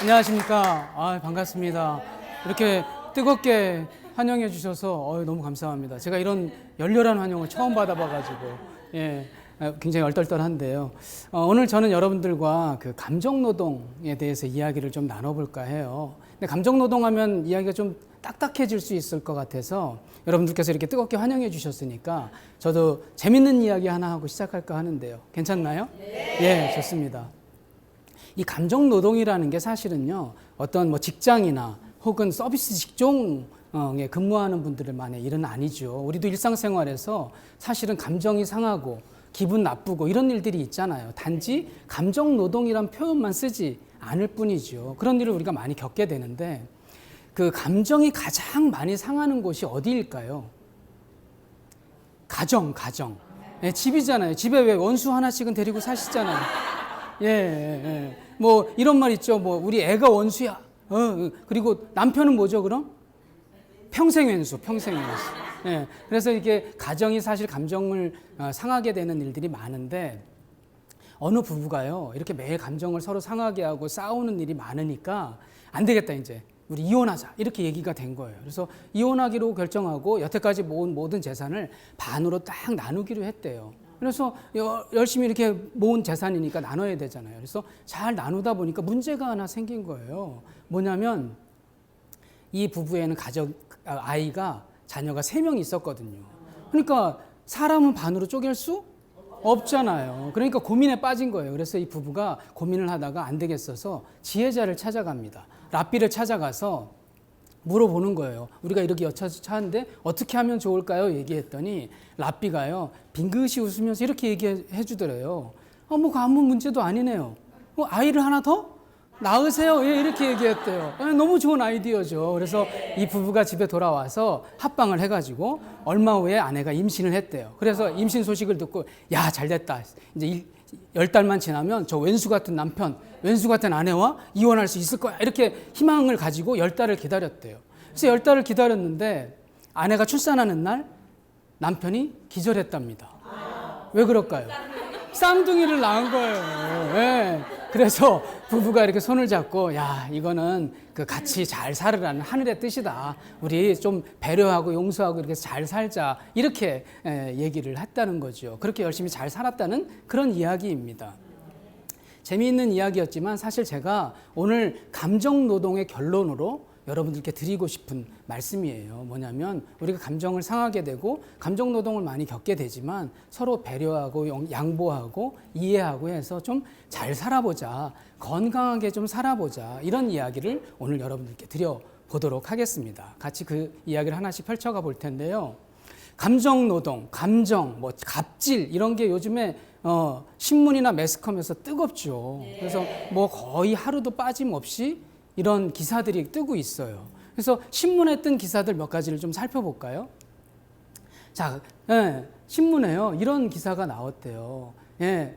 안녕하십니까. 반갑습니다. 이렇게 뜨겁게 환영해 주셔서 너무 감사합니다. 제가 이런 열렬한 환영을 처음 받아봐가지고 굉장히 얼떨떨한데요. 오늘 저는 여러분들과 그 감정노동에 대해서 이야기를 좀 나눠볼까 해요. 근데 감정노동하면 이야기가 좀 딱딱해질 수 있을 것 같아서 여러분들께서 이렇게 뜨겁게 환영해 주셨으니까 저도 재밌는 이야기 하나 하고 시작할까 하는데요. 괜찮나요? 네. 좋습니다. 이 감정노동이라는 게 사실은요, 어떤 뭐 직장이나 혹은 서비스 직종에 근무하는 분들만의 일은 아니죠. 우리도 일상생활에서 사실은 감정이 상하고 기분 나쁘고 이런 일들이 있잖아요. 단지 감정노동이란 표현만 쓰지 않을 뿐이죠. 그런 일을 우리가 많이 겪게 되는데 그 감정이 가장 많이 상하는 곳이 어디일까요? 가정. 네, 집이잖아요. 집에 왜 원수 하나씩은 데리고 사시잖아요. 뭐 이런 말 있죠. 뭐 우리 애가 원수야. 그리고 남편은 뭐죠, 그럼? 평생왼수. 그래서 이게 가정이 사실 감정을 상하게 되는 일들이 많은데 어느 부부가요, 이렇게 매일 감정을 서로 상하게 하고 싸우는 일이 많으니까 안 되겠다, 이제 우리 이혼하자, 이렇게 얘기가 된 거예요. 그래서 이혼하기로 결정하고 여태까지 모은 모든 재산을 반으로 딱 나누기로 했대요. 그래서 열심히 이렇게 모은 재산이니까 나눠야 되잖아요. 그래서 잘 나누다 보니까 문제가 하나 생긴 거예요. 뭐냐면 이 부부에는 아이가, 자녀가 3명 있었거든요. 그러니까 사람은 반으로 쪼갤 수 없잖아요. 그러니까 고민에 빠진 거예요. 그래서 이 부부가 고민을 하다가 안 되겠어서 지혜자를 찾아갑니다. 랍비를 찾아가서 물어보는 거예요. 우리가 이렇게 여차하는데 어떻게 하면 좋을까요? 얘기했더니 랍비가요, 빙긋이 웃으면서 이렇게 얘기해 주더래요. 뭐 아무 문제도 아니네요. 아이를 하나 더 낳으세요. 이렇게 얘기했대요. 너무 좋은 아이디어죠. 그래서 이 부부가 집에 돌아와서 합방을 해가지고 얼마 후에 아내가 임신을 했대요. 그래서 임신 소식을 듣고 야, 잘 됐다. 이제 10달만 지나면 저 왼수 같은 남편, 왼수 같은 아내와 이혼할 수 있을 거야. 이렇게 희망을 가지고 10달을 기다렸대요. 그래서 10달을 기다렸는데 아내가 출산하는 날 남편이 기절했답니다. 왜 그럴까요? 쌍둥이를 낳은 거예요. 그래서 부부가 이렇게 손을 잡고 야, 이거는 그 같이 잘 살으라는 하늘의 뜻이다. 우리 좀 배려하고 용서하고 이렇게 잘 살자. 이렇게 얘기를 했다는 거죠. 그렇게 열심히 잘 살았다는 그런 이야기입니다. 재미있는 이야기였지만 사실 제가 오늘 감정노동의 결론으로 여러분들께 드리고 싶은 말씀이에요. 뭐냐면 우리가 감정을 상하게 되고 감정노동을 많이 겪게 되지만 서로 배려하고 양보하고 이해하고 해서 좀 잘 살아보자, 건강하게 좀 살아보자, 이런 이야기를 오늘 여러분들께 드려보도록 하겠습니다. 같이 그 이야기를 하나씩 펼쳐가 볼 텐데요. 감정노동, 감정, 뭐 갑질 이런 게 요즘에 신문이나 매스컴에서 뜨겁죠. 그래서 뭐 거의 하루도 빠짐없이 이런 기사들이 뜨고 있어요. 그래서 신문에 뜬 기사들 몇 가지를 좀 살펴볼까요? 자, 신문에요, 이런 기사가 나왔대요.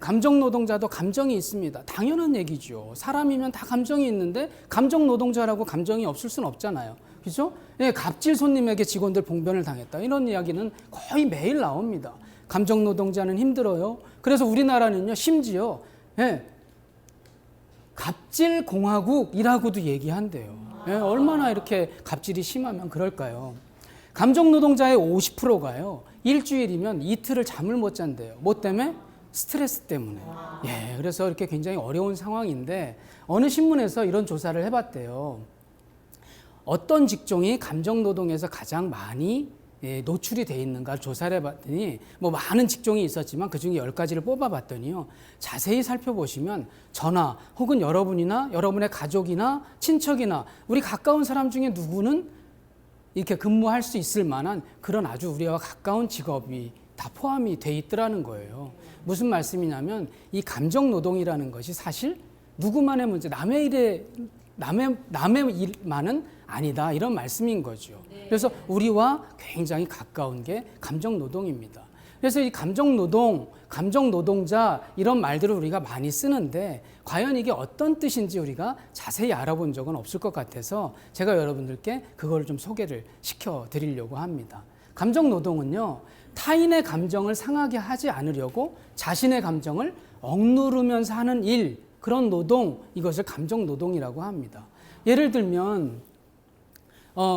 감정 노동자도 감정이 있습니다. 당연한 얘기죠. 사람이면 다 감정이 있는데 감정 노동자라고 감정이 없을 수는 없잖아요. 그죠? 갑질 손님에게 직원들 봉변을 당했다. 이런 이야기는 거의 매일 나옵니다. 감정 노동자는 힘들어요. 그래서 우리나라는요, 심지어 갑질 공화국이라고도 얘기한대요. 얼마나 이렇게 갑질이 심하면 그럴까요? 감정 노동자의 50%가요, 일주일이면 이틀을 잠을 못 잔대요. 뭐 때문에? 스트레스 때문에. 그래서 이렇게 굉장히 어려운 상황인데 어느 신문에서 이런 조사를 해봤대요. 어떤 직종이 감정 노동에서 가장 많이 노출이 돼 있는가 조사를 해봤더니 뭐 많은 직종이 있었지만 그중에 10가지를 뽑아봤더니요, 자세히 살펴보시면 저나 혹은 여러분이나 여러분의 가족이나 친척이나 우리 가까운 사람 중에 누구는 이렇게 근무할 수 있을 만한 그런 아주 우리와 가까운 직업이 다 포함이 돼 있더라는 거예요. 무슨 말씀이냐면 이 감정 노동이라는 것이 사실 누구만의 문제, 남의 일만은 아니다, 이런 말씀인 거죠. 그래서 우리와 굉장히 가까운 게 감정 노동입니다. 그래서 이 감정 노동, 감정 노동자 이런 말들을 우리가 많이 쓰는데 과연 이게 어떤 뜻인지 우리가 자세히 알아본 적은 없을 것 같아서 제가 여러분들께 그걸 좀 소개를 시켜 드리려고 합니다. 감정 노동은요, 타인의 감정을 상하게 하지 않으려고 자신의 감정을 억누르면서 하는 일, 그런 노동, 이것을 감정 노동이라고 합니다. 예를 들면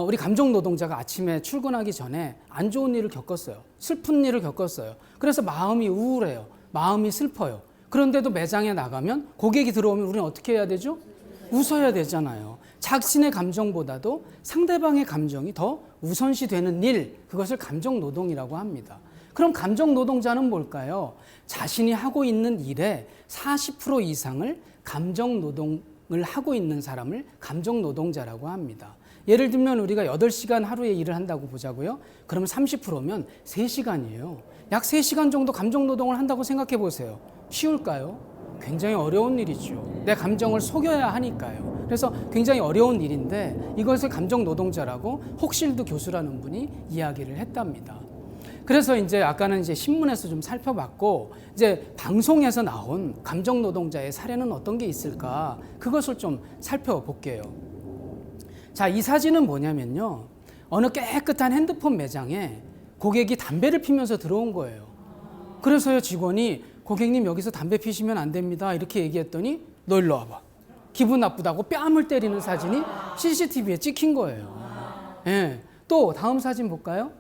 우리 감정 노동자가 아침에 출근하기 전에 안 좋은 일을 겪었어요. 슬픈 일을 겪었어요. 그래서 마음이 우울해요. 마음이 슬퍼요. 그런데도 매장에 나가면 고객이 들어오면 우리는 어떻게 해야 되죠? 웃어야 되잖아요. 자신의 감정보다도 상대방의 감정이 더 우선시 되는 일, 그것을 감정 노동이라고 합니다. 그럼 감정 노동자는 뭘까요? 자신이 하고 있는 일의 40% 이상을 감정 노동을 하고 있는 사람을 감정 노동자라고 합니다. 예를 들면 우리가 8시간 하루에 일을 한다고 보자고요. 그러면 30%면 3시간이에요. 약 3시간 정도 감정 노동을 한다고 생각해 보세요. 쉬울까요? 굉장히 어려운 일이죠. 내 감정을 속여야 하니까요. 그래서 굉장히 어려운 일인데 이것을 감정 노동자라고 혹실드 교수라는 분이 이야기를 했답니다. 그래서 이제 아까는 이제 신문에서 좀 살펴봤고 이제 방송에서 나온 감정 노동자의 사례는 어떤 게 있을까? 그것을 좀 살펴볼게요. 자, 이 사진은 뭐냐면요. 어느 깨끗한 핸드폰 매장에 고객이 담배를 피면서 들어온 거예요. 그래서요, 직원이 고객님 여기서 담배 피시면 안 됩니다. 이렇게 얘기했더니 너 일로 와봐. 기분 나쁘다고 뺨을 때리는 사진이 CCTV에 찍힌 거예요. 예. 또 다음 사진 볼까요?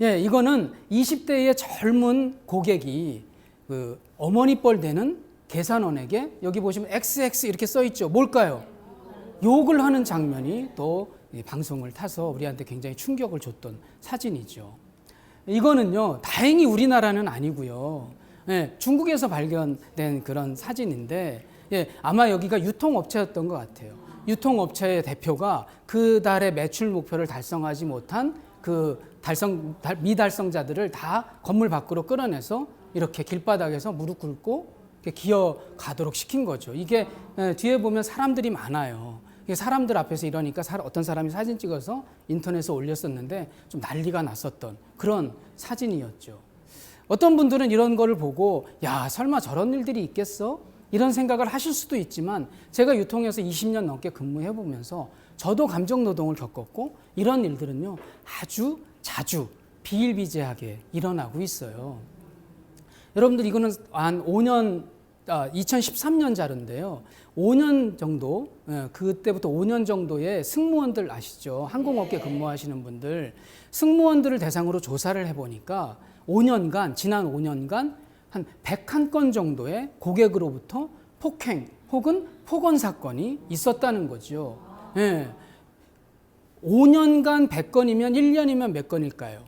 예, 이거는 20대의 젊은 고객이 그 어머니 뻘 되는 계산원에게 여기 보시면 XX 이렇게 써 있죠. 뭘까요? 욕을 하는 장면이 또 방송을 타서 우리한테 굉장히 충격을 줬던 사진이죠. 이거는요, 다행히 우리나라는 아니고요. 예, 중국에서 발견된 그런 사진인데, 예, 아마 여기가 유통업체였던 것 같아요. 유통업체의 대표가 그 달의 매출 목표를 달성하지 못한 그 미달성자들을 다 건물 밖으로 끌어내서 이렇게 길바닥에서 무릎 꿇고 기어가도록 시킨 거죠. 이게 뒤에 보면 사람들이 많아요. 사람들 앞에서 이러니까 어떤 사람이 사진 찍어서 인터넷에 올렸었는데 좀 난리가 났었던 그런 사진이었죠. 어떤 분들은 이런 거를 보고 야, 설마 저런 일들이 있겠어? 이런 생각을 하실 수도 있지만 제가 유통에서 20년 넘게 근무해 보면서 저도 감정 노동을 겪었고 이런 일들은요, 아주 자주 비일비재하게 일어나고 있어요. 여러분들 이거는 한 5년 2013년 자료인데요. 5년 정도, 그때부터 5년 정도의 승무원들 아시죠? 항공업계 근무하시는 분들, 승무원들을 대상으로 조사를 해보니까 지난 5년간 한 101건 정도의 고객으로부터 폭행 혹은 폭언 사건이 있었다는 거죠. 예. 5년간 100건이면 1년이면 몇 건일까요?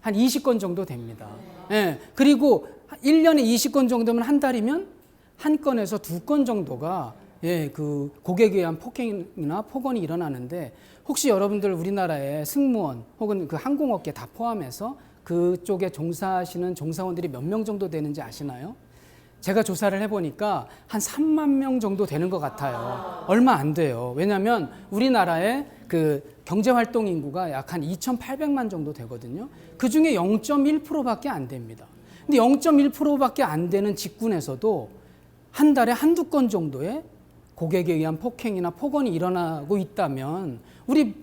한 20건 정도 됩니다. 예. 그리고 1년에 20건 정도면 한 달이면 한 건에서 2건 정도가 그 고객에 의한 폭행이나 폭언이 일어나는데 혹시 여러분들 우리나라의 승무원 혹은 그 항공업계 다 포함해서 그쪽에 종사하시는 종사원들이 몇 명 정도 되는지 아시나요? 제가 조사를 해보니까 한 3만 명 정도 되는 것 같아요. 얼마 안 돼요. 왜냐하면 우리나라의 그 경제활동 인구가 약 한 2,800만 정도 되거든요. 그 중에 0.1%밖에 안 됩니다. 근데 0.1%밖에 안 되는 직군에서도 한 달에 한두 건 정도의 고객에 의한 폭행이나 폭언이 일어나고 있다면 우리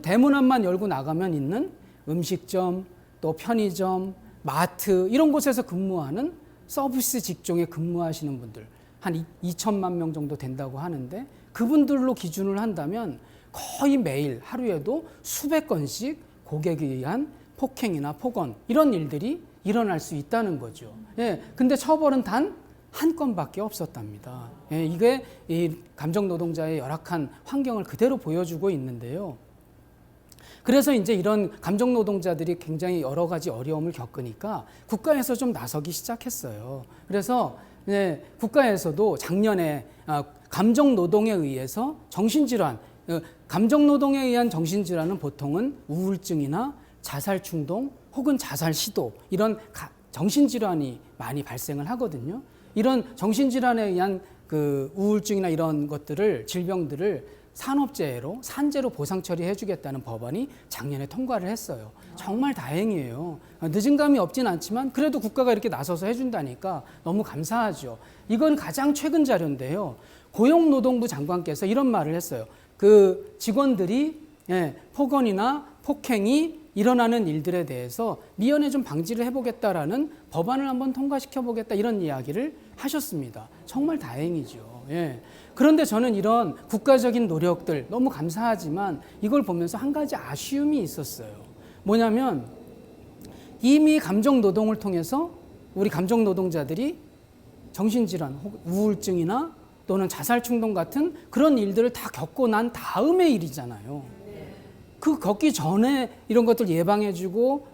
대문 앞만 열고 나가면 있는 음식점, 또 편의점, 마트 이런 곳에서 근무하는 서비스 직종에 근무하시는 분들 한 2천만 명 정도 된다고 하는데 그분들로 기준을 한다면 거의 매일 하루에도 수백 건씩 고객에 의한 폭행이나 폭언 이런 일들이 일어날 수 있다는 거죠. 예, 근데 처벌은 단 한 건밖에 없었답니다. 예, 이게 이 감정 노동자의 열악한 환경을 그대로 보여주고 있는데요. 그래서 이제 이런 감정 노동자들이 굉장히 여러 가지 어려움을 겪으니까 국가에서 좀 나서기 시작했어요. 그래서 국가에서도 작년에 감정 노동에 의해서 정신질환, 감정 노동에 의한 정신질환은 보통은 우울증이나 자살 충동 혹은 자살 시도 이런 정신질환이 많이 발생을 하거든요. 이런 정신질환에 의한 그 우울증이나 이런 것들을 질병들을 산업재해로 산재로 보상 처리해주겠다는 법안이 작년에 통과를 했어요. 정말 다행이에요. 늦은 감이 없진 않지만 그래도 국가가 이렇게 나서서 해준다니까 너무 감사하죠. 이건 가장 최근 자료인데요. 고용노동부 장관께서 이런 말을 했어요. 그 직원들이 폭언이나 폭행이 일어나는 일들에 대해서 미연에 좀 방지를 해보겠다라는 법안을 한번 통과시켜보겠다 이런 이야기를 하셨습니다. 정말 다행이죠. 예. 그런데 저는 이런 국가적인 노력들 너무 감사하지만 이걸 보면서 한 가지 아쉬움이 있었어요. 뭐냐면 이미 감정노동을 통해서 우리 감정노동자들이 정신질환, 우울증이나 또는 자살충동 같은 그런 일들을 다 겪고 난 다음의 일이잖아요. 그 겪기 전에 이런 것들 예방해주고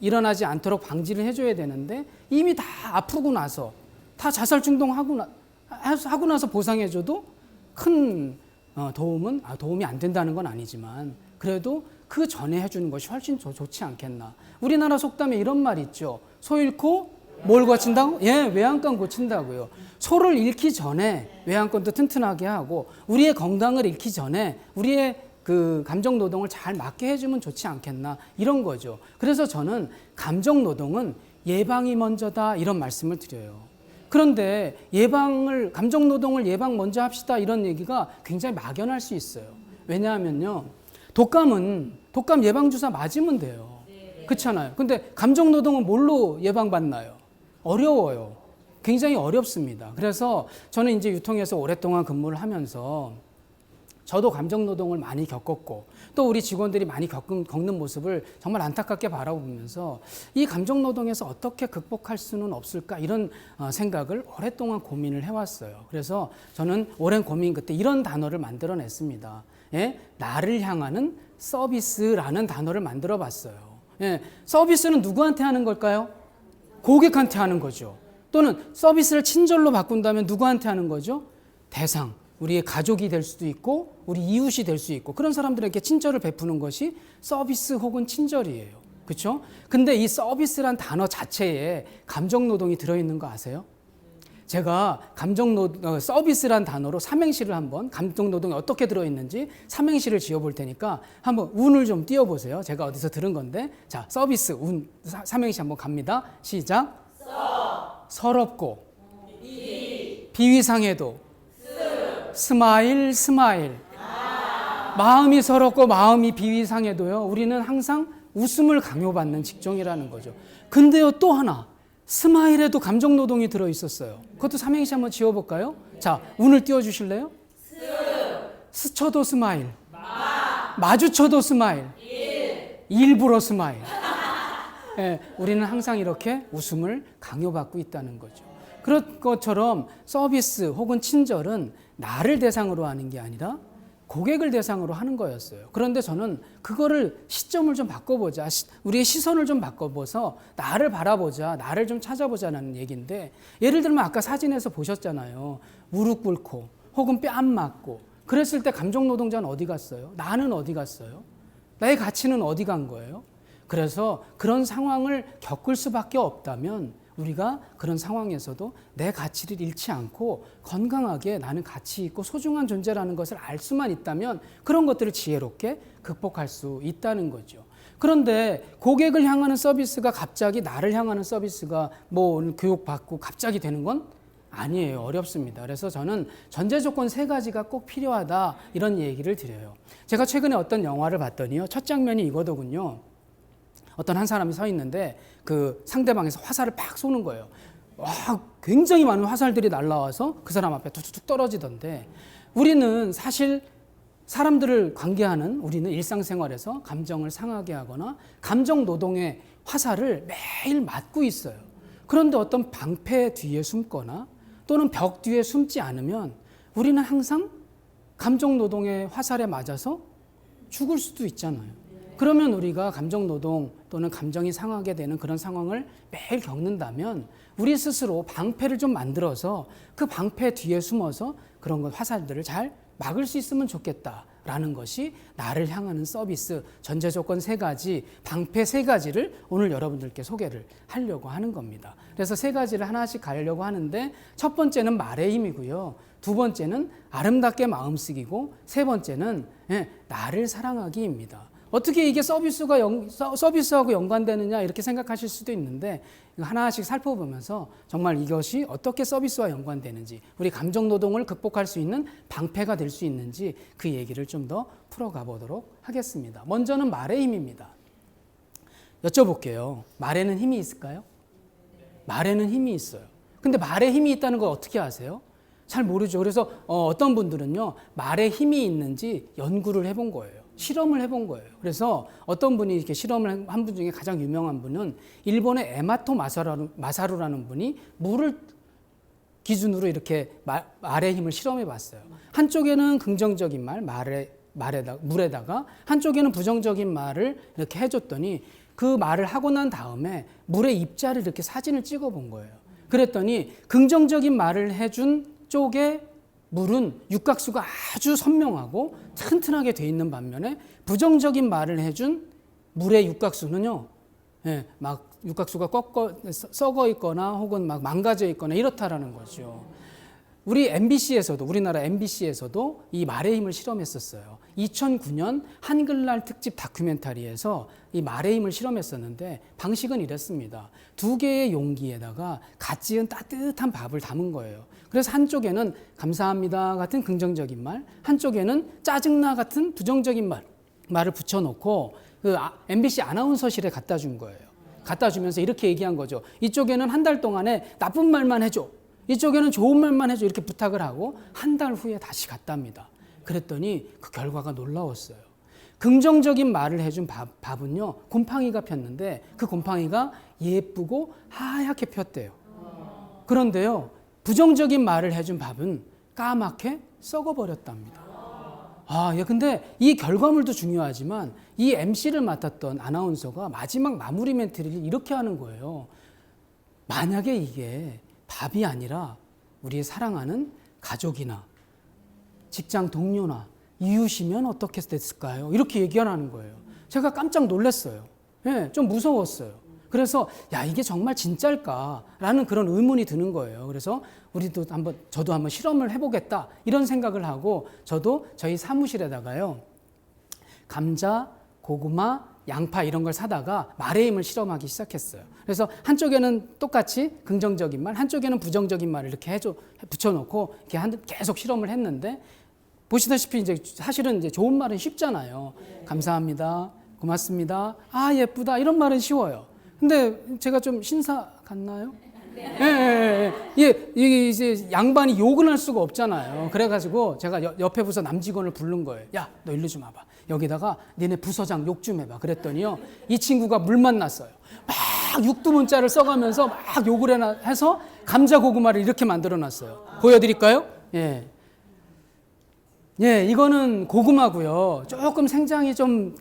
일어나지 않도록 방지를 해줘야 되는데 이미 다 아프고 나서 다 자살충동하고 나서 보상해줘도 큰 도움이 안 된다는 건 아니지만 그래도 그 전에 해주는 것이 훨씬 좋지 않겠나. 우리나라 속담에 이런 말 있죠. 소 잃고 뭘 고친다고? 예, 외양간 고친다고요. 소를 잃기 전에 외양간도 튼튼하게 하고 우리의 건강을 잃기 전에 우리의 그 감정 노동을 잘 맞게 해주면 좋지 않겠나 이런 거죠. 그래서 저는 감정 노동은 예방이 먼저다 이런 말씀을 드려요. 그런데 감정 노동을 예방 먼저 합시다 이런 얘기가 굉장히 막연할 수 있어요. 왜냐하면요, 독감 예방 주사 맞으면 돼요. 그렇잖아요. 근데 감정 노동은 뭘로 예방받나요? 어려워요. 굉장히 어렵습니다. 그래서 저는 이제 유통에서 오랫동안 근무를 하면서 저도 감정 노동을 많이 겪었고 또 우리 직원들이 많이 겪는 모습을 정말 안타깝게 바라보면서 이 감정 노동에서 어떻게 극복할 수는 없을까 이런 생각을 오랫동안 고민을 해왔어요. 그래서 저는 오랜 고민 끝에 이런 단어를 만들어냈습니다. 예? 나를 향하는 서비스라는 단어를 만들어 봤어요. 예? 서비스는 누구한테 하는 걸까요? 고객한테 하는 거죠. 또는 서비스를 친절로 바꾼다면 누구한테 하는 거죠? 대상. 우리의 가족이 될 수도 있고 우리 이웃이 될 수 있고 그런 사람들에게 친절을 베푸는 것이 서비스 혹은 친절이에요. 그렇죠? 근데 이 서비스란 단어 자체에 감정노동이 들어있는 거 아세요? 제가 서비스란 단어로 삼행시를 한번 감정노동이 어떻게 들어있는지 삼행시를 지어볼 테니까 한번 운을 좀 띄워보세요. 제가 어디서 들은 건데 자, 서비스, 운, 삼행시 한번 갑니다. 시작. 서럽고 비위상해도 스마일. 마음이 서럽고 마음이 비위상해도요, 우리는 항상 웃음을 강요받는 직종이라는 거죠. 근데요, 또 하나, 스마일에도 감정노동이 들어있었어요. 그것도 삼행시 한번 지어볼까요? 자, 운을 띄워주실래요? 스쳐도 스마일. 마주쳐도 스마일. 일부러 스마일. 예, 우리는 항상 이렇게 웃음을 강요받고 있다는 거죠. 그런 것처럼 서비스 혹은 친절은 나를 대상으로 하는 게 아니라 고객을 대상으로 하는 거였어요. 그런데 저는 그거를 시점을 좀 바꿔보자. 우리의 시선을 좀 바꿔보서 나를 바라보자. 나를 좀 찾아보자는 얘기인데 예를 들면 아까 사진에서 보셨잖아요. 무릎 꿇고 혹은 뺨 맞고 그랬을 때 감정노동자는 어디 갔어요? 나는 어디 갔어요? 나의 가치는 어디 간 거예요? 그래서 그런 상황을 겪을 수밖에 없다면 우리가 그런 상황에서도 내 가치를 잃지 않고 건강하게 나는 가치 있고 소중한 존재라는 것을 알 수만 있다면 그런 것들을 지혜롭게 극복할 수 있다는 거죠. 그런데 고객을 향하는 서비스가 갑자기 나를 향하는 서비스가 뭐 교육받고 갑자기 되는 건 아니에요. 어렵습니다. 그래서 저는 전제 조건 3가지가 꼭 필요하다 이런 얘기를 드려요. 제가 최근에 어떤 영화를 봤더니요. 첫 장면이 이거더군요. 어떤 한 사람이 서 있는데 그 상대방에서 화살을 팍 쏘는 거예요. 와, 굉장히 많은 화살들이 날라와서 그 사람 앞에 툭툭 떨어지던데 우리는 사실 사람들을 관계하는 우리는 일상생활에서 감정을 상하게 하거나 감정 노동의 화살을 매일 맞고 있어요. 그런데 어떤 방패 뒤에 숨거나 또는 벽 뒤에 숨지 않으면 우리는 항상 감정 노동의 화살에 맞아서 죽을 수도 있잖아요. 그러면 우리가 감정노동 또는 감정이 상하게 되는 그런 상황을 매일 겪는다면 우리 스스로 방패를 좀 만들어서 그 방패 뒤에 숨어서 그런 것 화살들을 잘 막을 수 있으면 좋겠다라는 것이 나를 향하는 서비스 전제 조건 3가지, 방패 3가지를 오늘 여러분들께 소개를 하려고 하는 겁니다. 그래서 3가지를 하나씩 가려고 하는데 첫 번째는 말의 힘이고요. 2번째는 아름답게 마음쓰기고 3번째는 나를 사랑하기입니다. 어떻게 이게 서비스하고 연관되느냐 이렇게 생각하실 수도 있는데 하나씩 살펴보면서 정말 이것이 어떻게 서비스와 연관되는지 우리 감정노동을 극복할 수 있는 방패가 될 수 있는지 그 얘기를 좀 더 풀어가 보도록 하겠습니다. 먼저는 말의 힘입니다. 여쭤볼게요. 말에는 힘이 있을까요? 말에는 힘이 있어요. 근데 말에 힘이 있다는 걸 어떻게 아세요? 잘 모르죠. 그래서 어떤 분들은요, 말에 힘이 있는지 연구를 해본 거예요. 실험을 해본 거예요. 그래서 어떤 분이 이렇게 실험을 한 분 중에 가장 유명한 분은 일본의 에마토 마사루라는 분이 물을 기준으로 이렇게 말의 힘을 실험해 봤어요. 한쪽에는 긍정적인 물에다가 한쪽에는 부정적인 말을 이렇게 해줬더니 그 말을 하고 난 다음에 물의 입자를 이렇게 사진을 찍어 본 거예요. 그랬더니 긍정적인 말을 해준 쪽에 물은 육각수가 아주 선명하고 튼튼하게 돼 있는 반면에 부정적인 말을 해준 물의 육각수는요, 막 육각수가 썩어 있거나 혹은 막 망가져 있거나 이렇다라는 거죠. 우리나라 MBC에서도 이 말의 힘을 실험했었어요. 2009년 한글날 특집 다큐멘터리에서 이 말의 힘을 실험했었는데 방식은 이랬습니다. 2개의 용기에다가 갓 지은 따뜻한 밥을 담은 거예요. 그래서 한쪽에는 감사합니다 같은 긍정적인 말, 한쪽에는 짜증나 같은 부정적인 말을 붙여놓고 그 MBC 아나운서실에 갖다 준 거예요. 갖다 주면서 이렇게 얘기한 거죠. 이쪽에는 한 달 동안에 나쁜 말만 해줘. 이쪽에는 좋은 말만 해줘. 이렇게 부탁을 하고 한 달 후에 다시 갔답니다. 그랬더니 그 결과가 놀라웠어요. 긍정적인 말을 해준 밥은요, 곰팡이가 폈는데 그 곰팡이가 예쁘고 하얗게 폈대요. 그런데요, 부정적인 말을 해준 밥은 까맣게 썩어버렸답니다. 근데 이 결과물도 중요하지만 이 MC를 맡았던 아나운서가 마지막 마무리 멘트를 이렇게 하는 거예요. 만약에 이게 밥이 아니라 우리 사랑하는 가족이나 직장 동료나 이웃이면 어떻게 됐을까요? 이렇게 얘기하는 거예요. 제가 깜짝 놀랐어요. 좀 무서웠어요. 그래서 이게 정말 진짜일까라는 그런 의문이 드는 거예요. 그래서 저도 한번 실험을 해보겠다 이런 생각을 하고 저도 저희 사무실에다가요, 감자, 고구마, 양파 이런 걸 사다가 말의 힘을 실험하기 시작했어요. 그래서 한쪽에는 똑같이 긍정적인 말, 한쪽에는 부정적인 말을 이렇게 붙여놓고 이렇게 계속 실험을 했는데, 보시다시피 이제 사실은 이제 좋은 말은 쉽잖아요. 감사합니다, 고맙습니다, 예쁘다 이런 말은 쉬워요. 근데 제가 좀 신사 같나요? 이게 이제 양반이 욕을 할 수가 없잖아요. 그래가지고 제가 옆에 부서 남직원을 부른 거예요. 야, 너 일로 좀 와봐. 여기다가 니네 부서장 욕 좀 해봐. 그랬더니요, 이 친구가 물 만났어요. 막 육두문자를 써가면서 막 욕을 해서 감자 고구마를 이렇게 만들어놨어요. 보여드릴까요? 이거는 고구마고요. 조금 생장이 좀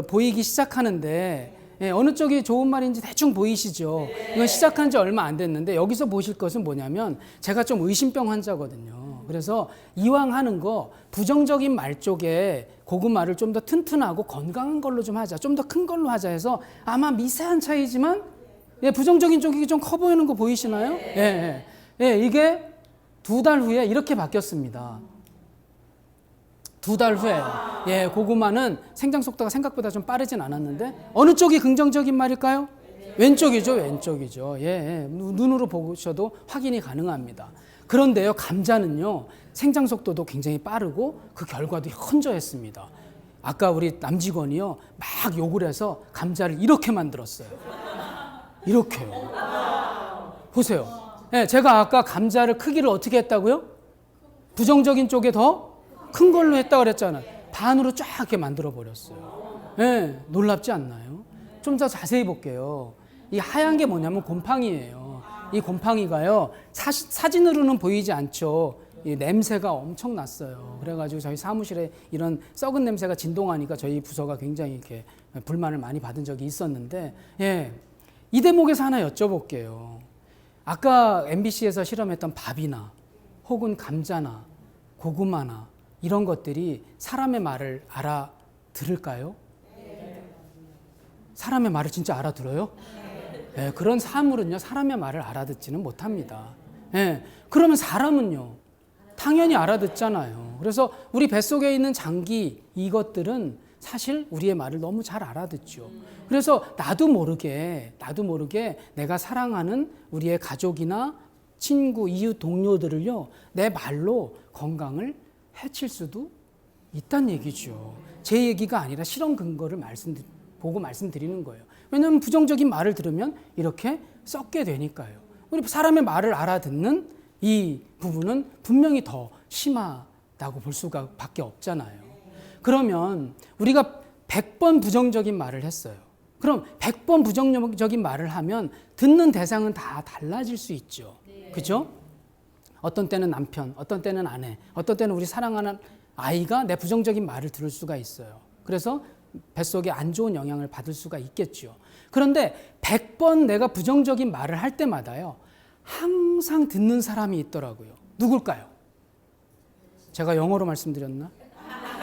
보이기 시작하는데, 어느 쪽이 좋은 말인지 대충 보이시죠? 이건 시작한 지 얼마 안 됐는데 여기서 보실 것은 뭐냐면, 제가 좀 의심병 환자거든요. 그래서 이왕 하는 거 부정적인 말 쪽에 고구마를 좀 더 튼튼하고 건강한 걸로 좀 하자, 좀 더 큰 걸로 하자 해서 아마 미세한 차이지만 부정적인 쪽이 좀 커 보이는 거 보이시나요? 이게 2달 후에 이렇게 바뀌었습니다. 2달 후에. 고구마는 생장 속도가 생각보다 좀 빠르진 않았는데 어느 쪽이 긍정적인 말일까요? 왼쪽이죠. 눈으로 보셔도 확인이 가능합니다. 그런데요, 감자는요, 생장 속도도 굉장히 빠르고 그 결과도 현저했습니다. 아까 우리 남직원이요, 막 욕을 해서 감자를 이렇게 만들었어요. 이렇게요. 보세요. 제가 아까 감자를 크기를 어떻게 했다고요? 부정적인 쪽에 더 큰 걸로 했다고 그랬잖아요. 반으로 쫙 이렇게 만들어 버렸어요. 놀랍지 않나요? 좀 더 자세히 볼게요. 이 하얀 게 뭐냐면 곰팡이예요. 이 곰팡이가요, 사진으로는 보이지 않죠. 이 냄새가 엄청 났어요. 그래가지고 저희 사무실에 이런 썩은 냄새가 진동하니까 저희 부서가 굉장히 이렇게 불만을 많이 받은 적이 있었는데, 이 대목에서 하나 여쭤볼게요. 아까 MBC에서 실험했던 밥이나 혹은 감자나 고구마나 이런 것들이 사람의 말을 알아들을까요? 사람의 말을 진짜 알아들어요? 그런 사물은요, 사람의 말을 알아듣지는 못합니다. 그러면 사람은요, 당연히 알아듣잖아요. 그래서 우리 뱃속에 있는 장기, 이것들은 사실 우리의 말을 너무 잘 알아듣죠. 그래서 나도 모르게 내가 사랑하는 우리의 가족이나 친구, 이웃, 동료들을요, 내 말로 건강을 해칠 수도 있다는 얘기죠. 제 얘기가 아니라 실험 근거를 보고 말씀드리는 거예요. 왜냐하면 부정적인 말을 들으면 이렇게 썩게 되니까요. 우리 사람의 말을 알아듣는 이 부분은 분명히 더 심하다고 볼 수가 밖에 없잖아요. 그러면 우리가 100번 부정적인 말을 했어요. 그럼 100번 부정적인 말을 하면 듣는 대상은 다 달라질 수 있죠. 그죠? 어떤 때는 남편, 어떤 때는 아내, 어떤 때는 우리 사랑하는 아이가 내 부정적인 말을 들을 수가 있어요. 그래서 뱃속에 안 좋은 영향을 받을 수가 있겠죠. 그런데 100번 내가 부정적인 말을 할 때마다요, 항상 듣는 사람이 있더라고요. 누굴까요? 제가 영어로 말씀드렸나?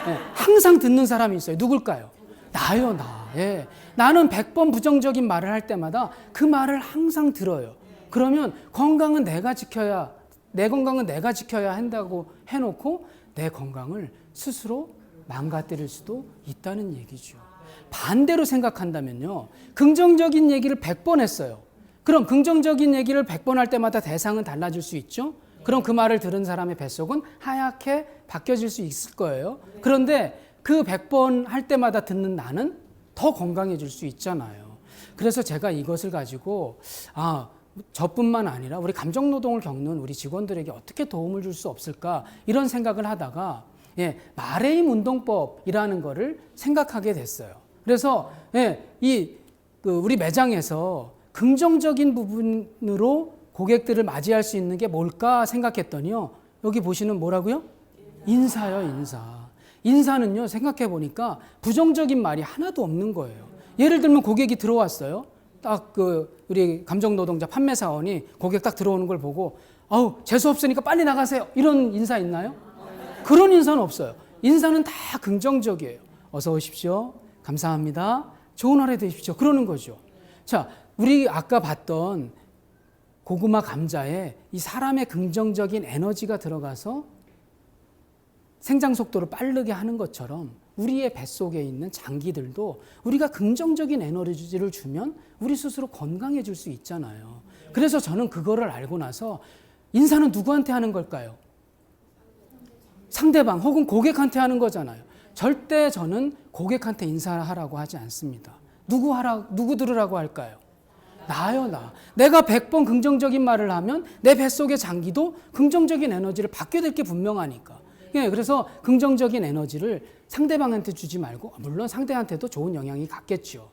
네, 항상 듣는 사람이 있어요. 누굴까요? 나요, 나. 예. 나는 100번 부정적인 말을 할 때마다 그 말을 항상 들어요. 그러면 건강은 내가 지켜야, 내 건강은 내가 지켜야 한다고 해놓고 내 건강을 스스로 망가뜨릴 수도 있다는 얘기죠. 반대로 생각한다면요, 긍정적인 얘기를 100번 했어요. 그럼 긍정적인 얘기를 100번 할 때마다 대상은 달라질 수 있죠. 그럼 그 말을 들은 사람의 뱃속은 하얗게 바뀌어질 수 있을 거예요. 그런데 그 100번 할 때마다 듣는 나는 더 건강해질 수 있잖아요. 그래서 제가 이것을 가지고 저뿐만 아니라 우리 감정노동을 겪는 우리 직원들에게 어떻게 도움을 줄 수 없을까 이런 생각을 하다가 말의 힘 운동법이라는 거를 생각하게 됐어요. 그래서 우리 매장에서 긍정적인 부분으로 고객들을 맞이할 수 있는 게 뭘까 생각했더니요. 여기 보시는 뭐라고요? 인사요, 인사. 인사는요, 생각해 보니까 부정적인 말이 하나도 없는 거예요. 예를 들면 고객이 들어왔어요. 딱 우리 감정노동자 판매사원이 고객 딱 들어오는 걸 보고 재수 없으니까 빨리 나가세요. 이런 인사 있나요? 그런 인사는 없어요. 인사는 다 긍정적이에요. 어서 오십시오. 감사합니다. 좋은 하루 되십시오. 그러는 거죠. 자, 우리 아까 봤던 고구마 감자에 이 사람의 긍정적인 에너지가 들어가서 생장 속도를 빠르게 하는 것처럼 우리의 뱃속에 있는 장기들도 우리가 긍정적인 에너지를 주면 우리 스스로 건강해질 수 있잖아요. 그래서 저는 그거를 알고 나서 인사는 누구한테 하는 걸까요? 상대방 혹은 고객한테 하는 거잖아요. 절대 저는 고객한테 인사하라고 하지 않습니다. 누구 들으라고 할까요? 나요, 나. 내가 100번 긍정적인 말을 하면 내 뱃속의 장기도 긍정적인 에너지를 받게 될 게 분명하니까. 그래서 긍정적인 에너지를 상대방한테 주지 말고, 물론 상대한테도 좋은 영향이 갔겠죠.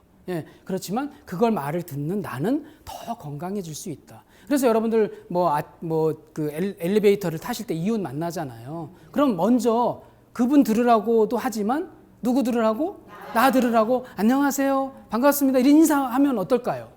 그렇지만 그걸 말을 듣는 나는 더 건강해질 수 있다. 그래서 여러분들 엘리베이터를 타실 때 이웃 만나잖아요. 그럼 먼저 그분 들으라고도 하지만 누구 들으라고? 나 들으라고. 안녕하세요. 반갑습니다. 이런 인사하면 어떨까요?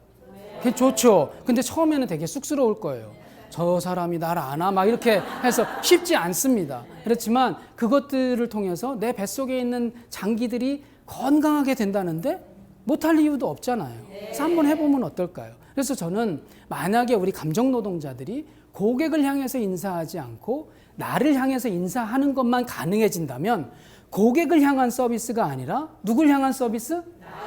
그게 좋죠. 근데 처음에는 되게 쑥스러울 거예요. 저 사람이 나를 아나? 막 이렇게 해서 쉽지 않습니다. 그렇지만 그것들을 통해서 내 뱃속에 있는 장기들이 건강하게 된다는데 못할 이유도 없잖아요. 그래서 한번 해보면 어떨까요? 그래서 저는 만약에 우리 감정노동자들이 고객을 향해서 인사하지 않고 나를 향해서 인사하는 것만 가능해진다면 고객을 향한 서비스가 아니라 누굴 향한 서비스?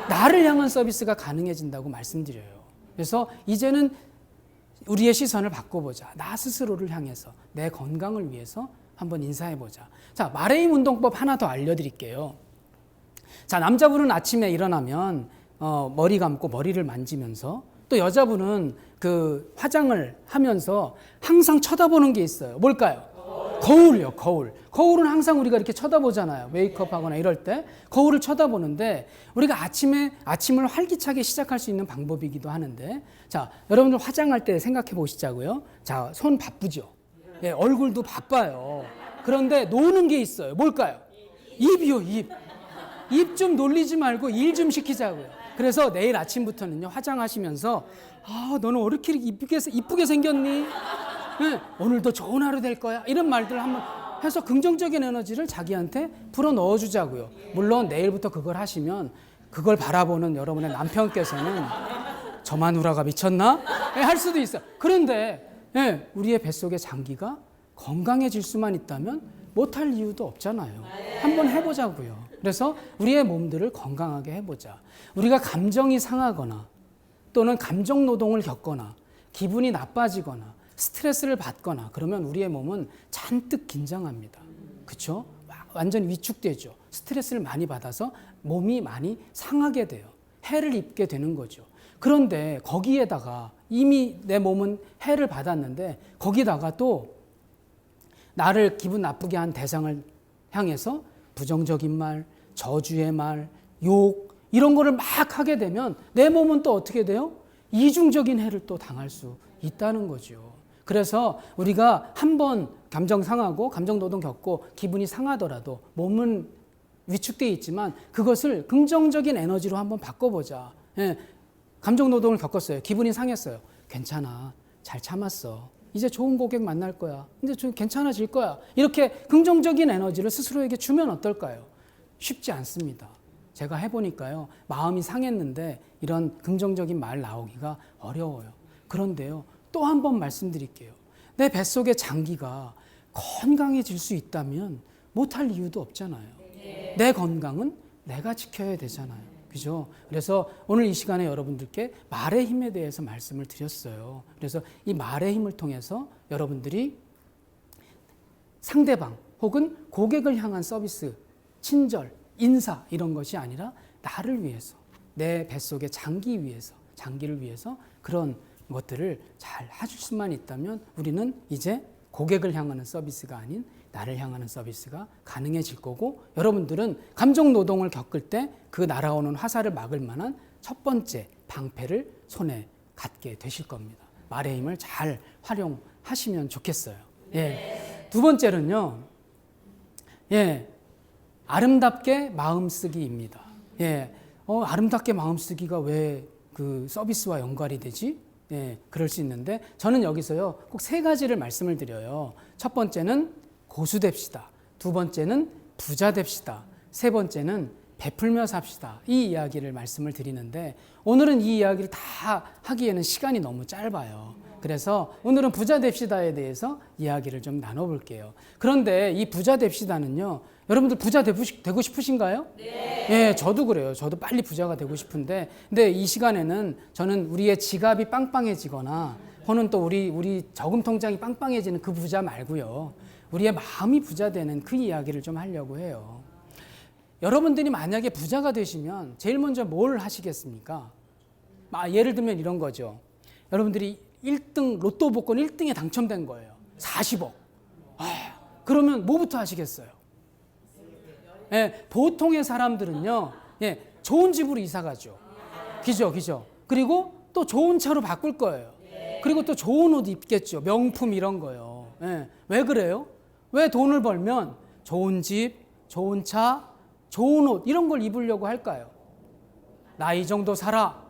나를 향한 서비스가 가능해진다고 말씀드려요. 그래서 이제는 우리의 시선을 바꿔보자. 나 스스로를 향해서 내 건강을 위해서 한번 인사해보자. 자, 말의 힘 운동법 하나 더 알려드릴게요. 자, 남자분은 아침에 일어나면 머리 감고 머리를 만지면서, 또 여자분은 그 화장을 하면서 항상 쳐다보는 게 있어요. 뭘까요? 거울이요, 거울. 거울은 항상 우리가 이렇게 쳐다보잖아요. 메이크업 하거나 이럴 때 거울을 쳐다보는데, 우리가 아침을 활기차게 시작할 수 있는 방법이기도 하는데, 자, 여러분들 화장할 때 생각해 보시자고요. 자, 손 바쁘죠? 얼굴도 바빠요. 그런데 노는 게 있어요. 뭘까요? 입이요, 입. 입 좀 놀리지 말고 일 좀 시키자고요. 그래서 내일 아침부터는요, 화장하시면서 너는 왜 이렇게 이쁘게 생겼니? 오늘도 좋은 하루 될 거야. 이런 말들을 한번 해서 긍정적인 에너지를 자기한테 불어 넣어주자고요. 물론 내일부터 그걸 하시면 그걸 바라보는 여러분의 남편께서는 저 마누라가 미쳤나? 할 수도 있어요. 그런데 우리의 뱃속의 장기가 건강해질 수만 있다면 못할 이유도 없잖아요. 한번 해보자고요. 그래서 우리의 몸들을 건강하게 해보자. 우리가 감정이 상하거나 또는 감정 노동을 겪거나 기분이 나빠지거나 스트레스를 받거나 그러면 우리의 몸은 잔뜩 긴장합니다. 그렇죠? 완전 위축되죠. 스트레스를 많이 받아서 몸이 많이 상하게 돼요. 해를 입게 되는 거죠. 그런데 거기에다가 이미 내 몸은 해를 받았는데 거기다가 또 나를 기분 나쁘게 한 대상을 향해서 부정적인 말, 저주의 말, 욕 이런 거를 막 하게 되면 내 몸은 또 어떻게 돼요? 이중적인 해를 또 당할 수 있다는 거죠. 그래서 우리가 한번 감정 상하고 감정 노동 겪고 기분이 상하더라도 몸은 위축되어 있지만 그것을 긍정적인 에너지로 한번 바꿔보자. 예, 감정 노동을 겪었어요. 기분이 상했어요. 괜찮아. 잘 참았어. 이제 좋은 고객 만날 거야. 이제 좀 괜찮아질 거야. 이렇게 긍정적인 에너지를 스스로에게 주면 어떨까요? 쉽지 않습니다. 제가 해보니까요. 마음이 상했는데 이런 긍정적인 말 나오기가 어려워요. 그런데요. 또 한 번 말씀드릴게요. 내 뱃속의 장기가 건강해질 수 있다면 못할 이유도 없잖아요. 내 건강은 내가 지켜야 되잖아요. 그죠? 그래서 오늘 이 시간에 여러분들께 말의 힘에 대해서 말씀을 드렸어요. 그래서 이 말의 힘을 통해서 여러분들이 상대방 혹은 고객을 향한 서비스, 친절, 인사 이런 것이 아니라 나를 위해서, 내 뱃속의 장기를 위해서 그런 것들을 잘 해줄 수만 있다면 우리는 이제 고객을 향하는 서비스가 아닌 나를 향하는 서비스가 가능해질 거고 여러분들은 감정 노동을 겪을 때 그 날아오는 화살을 막을 만한 첫 번째 방패를 손에 갖게 되실 겁니다. 말의 힘을 잘 활용하시면 좋겠어요. 예. 두 번째는요. 예. 아름답게 마음쓰기입니다. 예. 아름답게 마음쓰기가 왜 그 서비스와 연관이 되지? 예, 그럴 수 있는데 저는 여기서요 꼭 세 가지를 말씀을 드려요. 첫 번째는 고수 됩시다. 두 번째는 부자 됩시다. 세 번째는 베풀며 삽시다. 이 이야기를 말씀을 드리는데 오늘은 이 이야기를 다 하기에는 시간이 너무 짧아요. 그래서 오늘은 부자 됩시다에 대해서 이야기를 좀 나눠볼게요. 그런데 이 부자 됩시다는요. 여러분들 부자 되고 싶으신가요? 네. 예, 저도 그래요. 저도 빨리 부자가 되고 싶은데 근데 이 시간에는 저는 우리의 지갑이 빵빵해지거나 혹은 또 우리 저금 통장이 빵빵해지는 그 부자 말고요. 우리의 마음이 부자 되는 그 이야기를 좀 하려고 해요. 여러분들이 만약에 부자가 되시면 제일 먼저 뭘 하시겠습니까? 예를 들면 이런 거죠. 여러분들이 1등 로또 복권 1등에 당첨된 거예요. 40억. 그러면 뭐부터 하시겠어요? 예, 보통의 사람들은요. 예, 좋은 집으로 이사 가죠. 그죠. 그리고 또 좋은 차로 바꿀 거예요. 그리고 또 좋은 옷 입겠죠. 명품 이런 거요. 예, 왜 그래요? 왜 돈을 벌면 좋은 집, 좋은 차, 좋은 옷 이런 걸 입으려고 할까요? 나 이 정도 살아.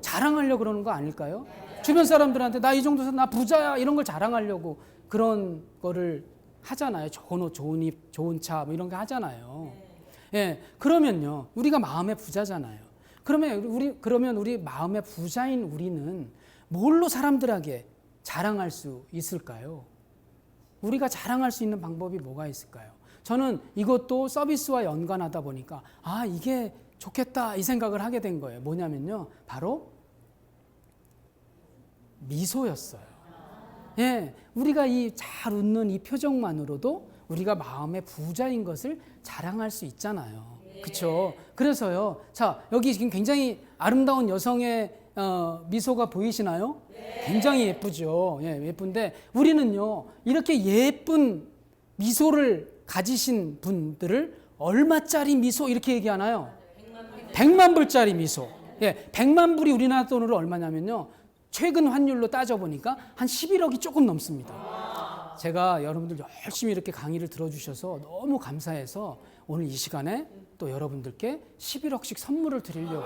자랑하려고 그러는 거 아닐까요? 주변 사람들한테 나 이 정도 살아, 나 부자야 이런 걸 자랑하려고 그런 거를 하잖아요. 좋은 옷, 좋은 입, 좋은 차 뭐 이런 거 하잖아요. 예, 그러면요. 우리가 마음의 부자잖아요. 그러면 우리 마음의 부자인 우리는 뭘로 사람들에게 자랑할 수 있을까요? 우리가 자랑할 수 있는 방법이 뭐가 있을까요? 저는 이것도 서비스와 연관하다 보니까 이게 좋겠다 이 생각을 하게 된 거예요. 뭐냐면요. 바로 미소였어요. 예, 우리가 이 잘 웃는 이 표정만으로도 우리가 마음의 부자인 것을 자랑할 수 있잖아요. 그렇죠? 그래서요. 자, 여기 지금 굉장히 아름다운 여성의 미소가 보이시나요? 굉장히 예쁘죠. 예, 예쁜데 우리는요. 이렇게 예쁜 미소를 가지신 분들을 얼마짜리 미소 이렇게 얘기하나요? 100만 불짜리 미소. 예, 100만 불이 우리나라 돈으로 얼마냐면요. 최근 환율로 따져보니까 한 11억이 조금 넘습니다. 제가 여러분들 열심히 이렇게 강의를 들어주셔서 너무 감사해서 오늘 이 시간에 또 여러분들께 11억씩 선물을 드리려고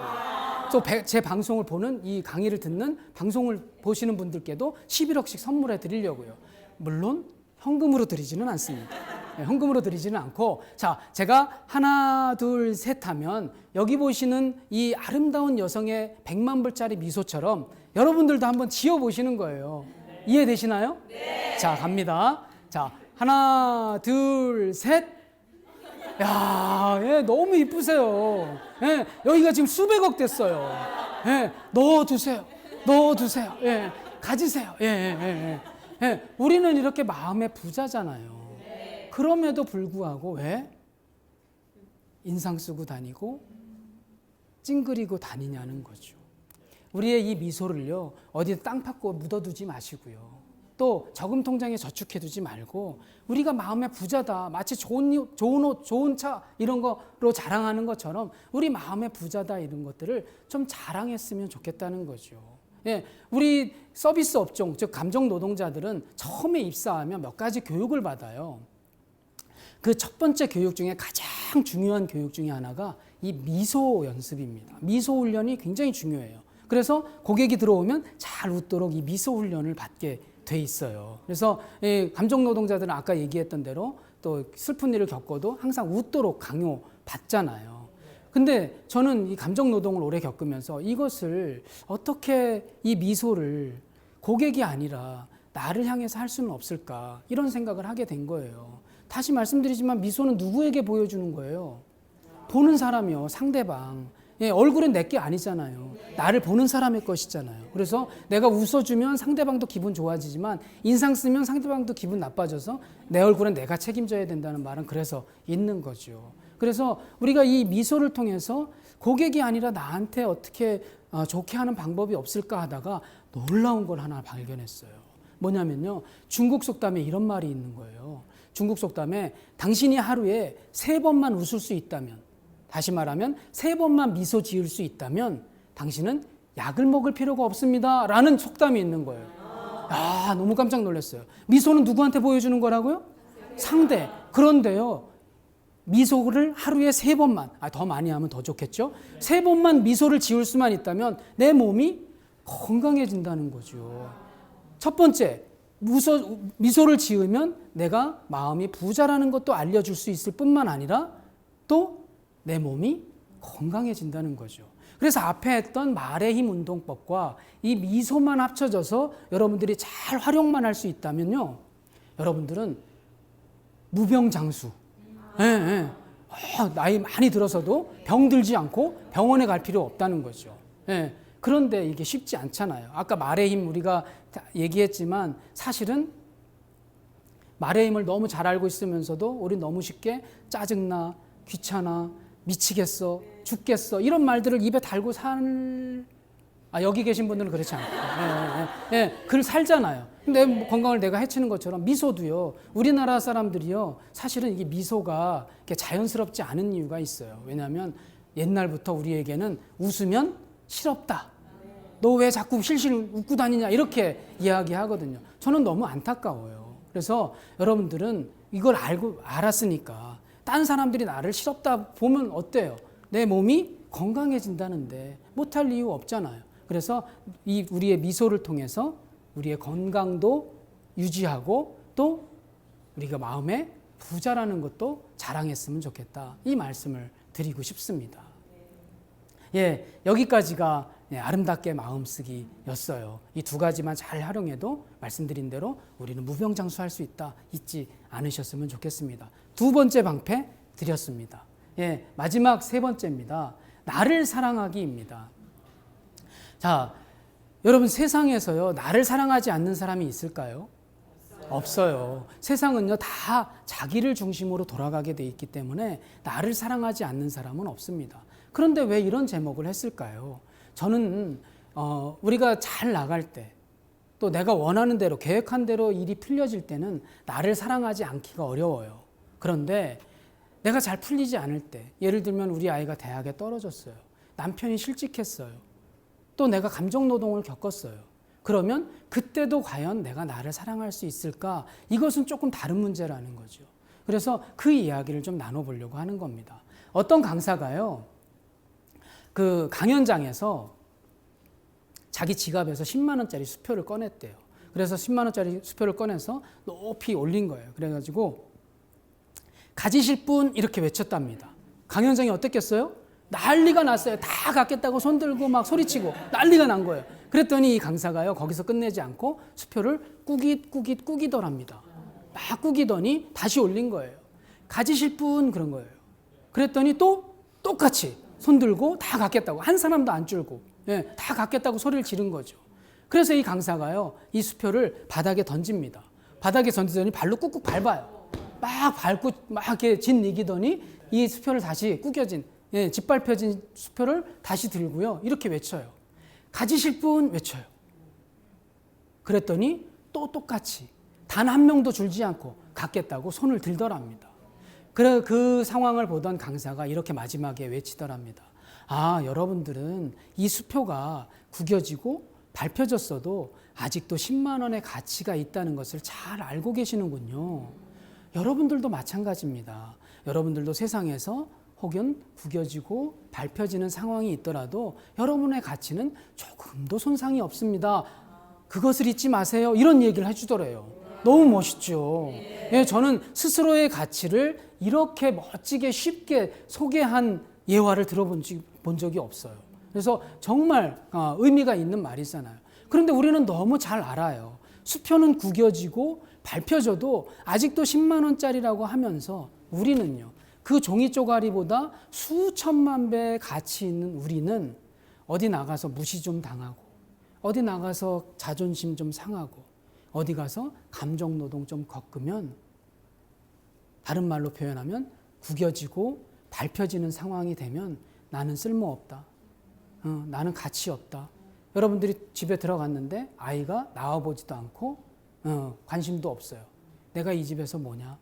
또 제 방송을 보는 이 강의를 듣는 방송을 보시는 분들께도 11억씩 선물해 드리려고요. 물론 현금으로 드리지는 않습니다. 네, 현금으로 드리지는 않고 자 제가 하나 둘 셋 하면 여기 보시는 이 아름다운 여성의 100만 불짜리 미소처럼 여러분들도 한번 지어보시는 거예요. 이해되시나요? 네. 자 갑니다. 자 하나 둘 셋. 야, 예, 너무 이쁘세요. 예, 여기가 지금 수백억 됐어요. 예, 넣어두세요. 예, 가지세요. 예, 우리는 이렇게 마음의 부자잖아요. 그럼에도 불구하고 왜 인상 쓰고 다니고 찡그리고 다니냐는 거죠. 우리의 이 미소를요, 어디 땅 파고 묻어두지 마시고요. 또 저금 통장에 저축해두지 말고 우리가 마음의 부자다, 마치 좋은 옷, 좋은 차 이런 거로 자랑하는 것처럼 우리 마음의 부자다 이런 것들을 좀 자랑했으면 좋겠다는 거죠. 예, 우리 서비스 업종, 즉 감정 노동자들은 처음에 입사하면 몇 가지 교육을 받아요. 그 첫 번째 교육 중에 가장 중요한 교육 중에 하나가 이 미소 연습입니다. 미소 훈련이 굉장히 중요해요. 그래서 고객이 들어오면 잘 웃도록 이 미소 훈련을 받게 돼 있어요. 그래서 감정 노동자들은 아까 얘기했던 대로 또 슬픈 일을 겪어도 항상 웃도록 강요 받잖아요. 근데 저는 이 감정 노동을 오래 겪으면서 이것을 어떻게 이 미소를 고객이 아니라 나를 향해서 할 수는 없을까 이런 생각을 하게 된 거예요. 다시 말씀드리지만 미소는 누구에게 보여주는 거예요? 보는 사람이요, 상대방. 예, 얼굴은 내 게 아니잖아요. 나를 보는 사람의 것이잖아요. 그래서 내가 웃어주면 상대방도 기분 좋아지지만 인상 쓰면 상대방도 기분 나빠져서 내 얼굴은 내가 책임져야 된다는 말은 그래서 있는 거죠. 그래서 우리가 이 미소를 통해서 고객이 아니라 나한테 어떻게 좋게 하는 방법이 없을까 하다가 놀라운 걸 하나 발견했어요. 뭐냐면요, 중국 속담에 이런 말이 있는 거예요. 중국 속담에 당신이 하루에 3번만 웃을 수 있다면, 다시 말하면 3번만 미소 지을 수 있다면 당신은 약을 먹을 필요가 없습니다 라는 속담이 있는 거예요. 아, 너무 깜짝 놀랐어요. 미소는 누구한테 보여주는 거라고요? 상대. 그런데요, 미소를 하루에 3번만, 더 많이 하면 더 좋겠죠? 3번만 미소를 지을 수만 있다면 내 몸이 건강해진다는 거죠. 첫 번째, 미소를 지으면 내가 마음이 부자라는 것도 알려줄 수 있을 뿐만 아니라 또 내 몸이 건강해진다는 거죠. 그래서 앞에 했던 말의 힘 운동법과 이 미소만 합쳐져서 여러분들이 잘 활용만 할 수 있다면요, 여러분들은 무병장수. 예, 예. 나이 많이 들어서도 병들지 않고 병원에 갈 필요 없다는 거죠. 예. 그런데 이게 쉽지 않잖아요. 아까 말의 힘 우리가 얘기했지만 사실은 말의 힘을 너무 잘 알고 있으면서도 우리 너무 쉽게 짜증나, 귀찮아, 미치겠어, 죽겠어 이런 말들을 입에 달고 여기 계신 분들은 그렇지 않고 그걸 살잖아요. 내 건강을 내가 해치는 것처럼 미소도요, 우리나라 사람들이요, 사실은 이게 미소가 자연스럽지 않은 이유가 있어요. 왜냐하면 옛날부터 우리에게는 웃으면 실없다, 너 왜 자꾸 실실 웃고 다니냐 이렇게 이야기하거든요. 저는 너무 안타까워요. 그래서 여러분들은 이걸 알았으니까 딴 사람들이 나를 실없다 보면 어때요? 내 몸이 건강해진다는데 못할 이유 없잖아요. 그래서 이 우리의 미소를 통해서 우리의 건강도 유지하고 또 우리가 마음에 부자라는 것도 자랑했으면 좋겠다. 이 말씀을 드리고 싶습니다. 예, 여기까지가 아름답게 마음쓰기였어요. 이 두 가지만 잘 활용해도 말씀드린 대로 우리는 무병장수할 수 있다. 잊지 않으셨으면 좋겠습니다. 두 번째 방패 드렸습니다. 예, 마지막 세 번째입니다. 나를 사랑하기입니다. 자, 여러분 세상에서요, 나를 사랑하지 않는 사람이 있을까요? 없어요. 세상은요, 다 자기를 중심으로 돌아가게 돼 있기 때문에 나를 사랑하지 않는 사람은 없습니다. 그런데 왜 이런 제목을 했을까요? 저는 우리가 잘 나갈 때, 또 내가 원하는 대로 계획한 대로 일이 풀려질 때는 나를 사랑하지 않기가 어려워요. 그런데 내가 잘 풀리지 않을 때, 예를 들면 우리 아이가 대학에 떨어졌어요. 남편이 실직했어요. 또 내가 감정노동을 겪었어요. 그러면 그때도 과연 내가 나를 사랑할 수 있을까? 이것은 조금 다른 문제라는 거죠. 그래서 그 이야기를 좀 나눠보려고 하는 겁니다. 어떤 강사가요, 그 강연장에서 자기 지갑에서 10만 원짜리 수표를 꺼냈대요. 그래서 10만 원짜리 수표를 꺼내서 높이 올린 거예요. 그래가지고 가지실 분 이렇게 외쳤답니다. 강연장이 어땠겠어요? 난리가 났어요. 다 갖겠다고 손들고 막 소리치고 난리가 난 거예요. 그랬더니 이 강사가요, 거기서 끝내지 않고 수표를 꾸기더랍니다. 막 꾸기더니 다시 올린 거예요. 가지실 분 그런 거예요. 그랬더니 또 똑같이 손들고 다 갖겠다고, 한 사람도 안 줄고 다 갖겠다고 소리를 지른 거죠. 그래서 이 강사가요, 이 수표를 바닥에 던집니다. 바닥에 던지더니 발로 꾹꾹 밟아요. 막 밟고 막 이렇게 짓이기더니 이 수표를 다시 짓밟혀진 수표를 다시 들고요, 이렇게 외쳐요. 가지실 분 외쳐요. 그랬더니 또 똑같이 단 한 명도 줄지 않고 갖겠다고 손을 들더랍니다. 그래 그 상황을 보던 강사가 이렇게 마지막에 외치더랍니다. 아, 여러분들은 이 수표가 구겨지고 밟혀졌어도 아직도 10만 원의 가치가 있다는 것을 잘 알고 계시는군요. 여러분들도 마찬가지입니다. 여러분들도 세상에서 혹은 구겨지고 밟혀지는 상황이 있더라도 여러분의 가치는 조금도 손상이 없습니다. 그것을 잊지 마세요. 이런 얘기를 해주더래요. 너무 멋있죠. 예, 저는 스스로의 가치를 이렇게 멋지게 쉽게 소개한 예화를 들어본 적이 없어요. 그래서 정말 의미가 있는 말이잖아요. 그런데 우리는 너무 잘 알아요. 수표는 구겨지고 밟혀져도 아직도 10만 원짜리라고 하면서 우리는요. 그 종이 쪼가리보다 수천만 배의 가치 있는 우리는 어디 나가서 무시 좀 당하고 어디 나가서 자존심 좀 상하고 어디 가서 감정노동 좀 겪으면 다른 말로 표현하면 구겨지고 밟혀지는 상황이 되면 나는 쓸모없다. 나는 가치 없다. 여러분들이 집에 들어갔는데 아이가 나와보지도 않고 관심도 없어요. 내가 이 집에서 뭐냐?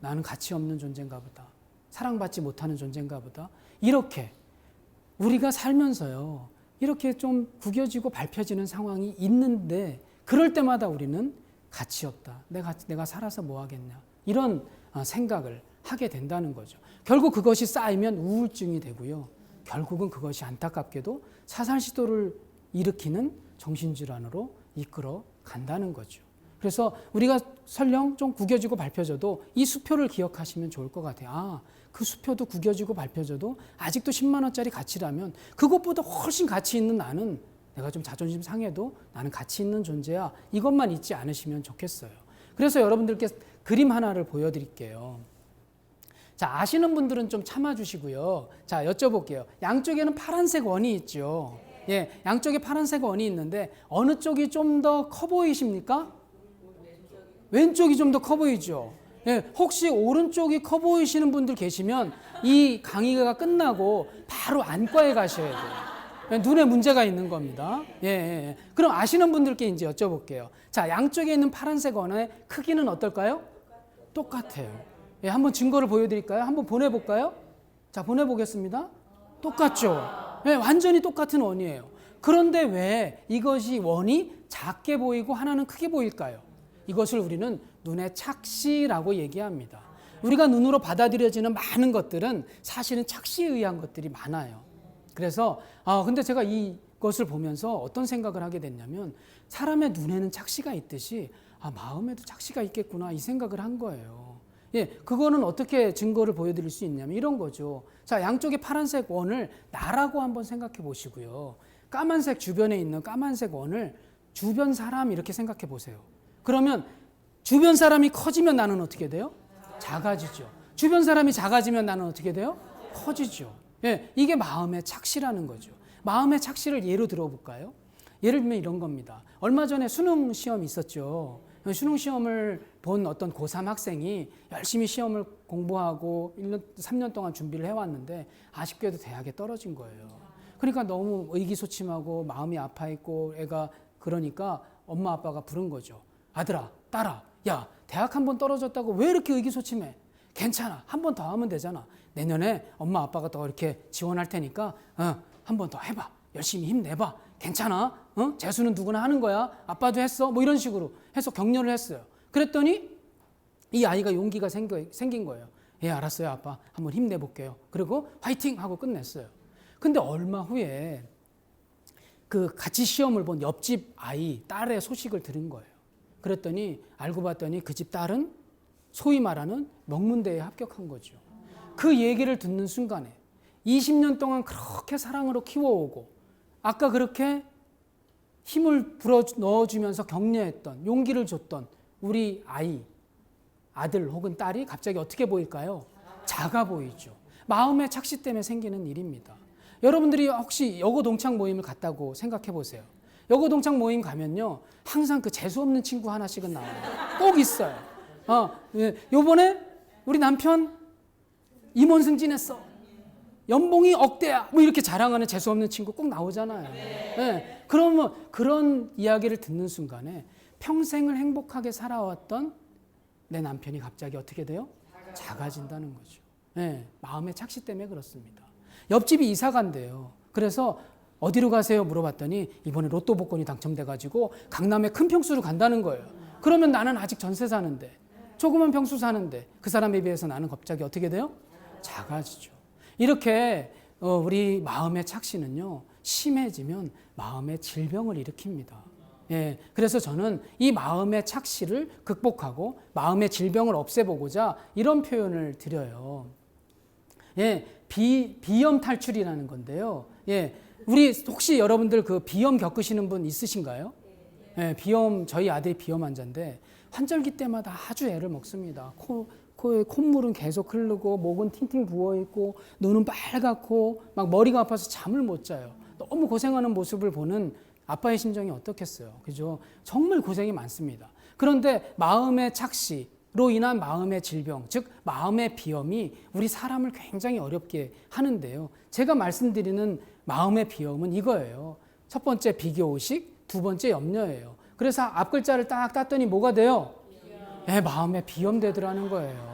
나는 가치 없는 존재인가 보다. 사랑받지 못하는 존재인가 보다. 이렇게 우리가 살면서요. 이렇게 좀 구겨지고 밟혀지는 상황이 있는데 그럴 때마다 우리는 가치 없다. 내가 살아서 뭐 하겠냐. 이런 생각을 하게 된다는 거죠. 결국 그것이 쌓이면 우울증이 되고요. 결국은 그것이 안타깝게도 사살 시도를 일으키는 정신질환으로 이끌어 간다는 거죠. 그래서 우리가 설령 좀 구겨지고 밟혀져도 이 수표를 기억하시면 좋을 것 같아요. 아, 그 수표도 구겨지고 밟혀져도 아직도 10만 원짜리 가치라면 그것보다 훨씬 가치 있는 나는 내가 좀 자존심 상해도 나는 가치 있는 존재야. 이것만 잊지 않으시면 좋겠어요. 그래서 여러분들께 그림 하나를 보여드릴게요. 자, 아시는 분들은 좀 참아주시고요. 자, 여쭤볼게요. 양쪽에는 파란색 원이 있죠. 예, 양쪽에 파란색 원이 있는데 어느 쪽이 좀 더 커 보이십니까? 왼쪽이 좀 더 커 보이죠. 예, 혹시 오른쪽이 커 보이시는 분들 계시면 이 강의가 끝나고 바로 안과에 가셔야 돼요. 눈에 문제가 있는 겁니다. 예. 그럼 아시는 분들께 이제 여쭤볼게요. 자, 양쪽에 있는 파란색 원의 크기는 어떨까요? 똑같아요. 예, 한번 증거를 보여드릴까요? 한번 보내볼까요? 자, 보내보겠습니다. 똑같죠? 예, 완전히 똑같은 원이에요. 그런데 왜 이것이 원이 작게 보이고 하나는 크게 보일까요? 이것을 우리는 눈의 착시라고 얘기합니다. 우리가 눈으로 받아들여지는 많은 것들은 사실은 착시에 의한 것들이 많아요. 그래서 근데 제가 이것을 보면서 어떤 생각을 하게 됐냐면 사람의 눈에는 착시가 있듯이 마음에도 착시가 있겠구나 이 생각을 한 거예요. 예, 그거는 어떻게 증거를 보여드릴 수 있냐면 이런 거죠. 자, 양쪽에 파란색 원을 나라고 한번 생각해 보시고요. 까만색 주변에 있는 까만색 원을 주변 사람 이렇게 생각해 보세요. 그러면 주변 사람이 커지면 나는 어떻게 돼요? 작아지죠. 주변 사람이 작아지면 나는 어떻게 돼요? 커지죠. 예, 이게 마음의 착시라는 거죠. 마음의 착시를 예로 들어볼까요? 예를 들면 이런 겁니다. 얼마 전에 수능 시험이 있었죠. 수능 시험을 본 어떤 고3 학생이 열심히 시험을 공부하고 1년, 3년 동안 준비를 해왔는데 아쉽게도 대학에 떨어진 거예요. 그러니까 너무 의기소침하고 마음이 아파있고 애가 그러니까 엄마 아빠가 부른 거죠. 아들아, 딸아, 야, 대학 한 번 떨어졌다고 왜 이렇게 의기소침해? 괜찮아. 한 번 더 하면 되잖아. 내년에 엄마 아빠가 더 이렇게 지원할 테니까 한 번 더 해봐. 열심히 힘내봐. 괜찮아. 재수는 누구나 하는 거야. 아빠도 했어. 뭐 이런 식으로 해서 격려를 했어요. 그랬더니 이 아이가 용기가 생긴 거예요. 예, 알았어요, 아빠. 한번 힘내볼게요. 그리고 화이팅 하고 끝냈어요. 근데 얼마 후에 그 같이 시험을 본 옆집 아이, 딸의 소식을 들은 거예요. 그랬더니 알고 봤더니 그 집 딸은 소위 말하는 명문대에 합격한 거죠. 그 얘기를 듣는 순간에 20년 동안 그렇게 사랑으로 키워오고 아까 그렇게 힘을 불어 넣어주면서 격려했던 용기를 줬던 우리 아들 혹은 딸이 갑자기 어떻게 보일까요? 작아 보이죠. 마음의 착시 때문에 생기는 일입니다. 여러분들이 혹시 여고 동창 모임을 갔다고 생각해 보세요. 여고 동창 모임 가면요 항상 그 재수 없는 친구 하나씩은 나와요. 꼭 있어요. 요번에 우리 남편 임원 승진했어. 연봉이 억대야 뭐 이렇게 자랑하는 재수없는 친구 꼭 나오잖아요. 예. 그러면 그런 이야기를 듣는 순간에 평생을 행복하게 살아왔던 내 남편이 갑자기 어떻게 돼요? 작아진다는 거죠. 예. 마음의 착시 때문에 그렇습니다. 옆집이 이사 간대요. 그래서 어디로 가세요? 물어봤더니 이번에 로또 복권이 당첨돼가지고 강남의 큰 평수로 간다는 거예요. 그러면 나는 아직 전세 사는데 조그만 평수 사는데 그 사람에 비해서 나는 갑자기 어떻게 돼요? 작아지죠. 이렇게 우리 마음의 착시는요, 심해지면 마음의 질병을 일으킵니다. 예, 그래서 저는 이 마음의 착시를 극복하고 마음의 질병을 없애보고자 이런 표현을 드려요. 예, 비염 탈출이라는 건데요. 예, 우리 혹시 여러분들 그 비염 겪으시는 분 있으신가요? 예, 비염, 저희 아들이 비염 환자인데 환절기 때마다 아주 애를 먹습니다. 코에 콧물은 계속 흐르고 목은 팅팅 부어있고 눈은 빨갛고 막 머리가 아파서 잠을 못 자요. 너무 고생하는 모습을 보는 아빠의 심정이 어떻겠어요. 그죠? 정말 고생이 많습니다. 그런데 마음의 착시로 인한 마음의 질병, 즉 마음의 비염이 우리 사람을 굉장히 어렵게 하는데요. 제가 말씀드리는 마음의 비염은 이거예요. 첫 번째 비교의식, 두 번째 염려예요. 그래서 앞 글자를 딱 땄더니 뭐가 돼요? 예, 마음의 비염되더라는 거예요.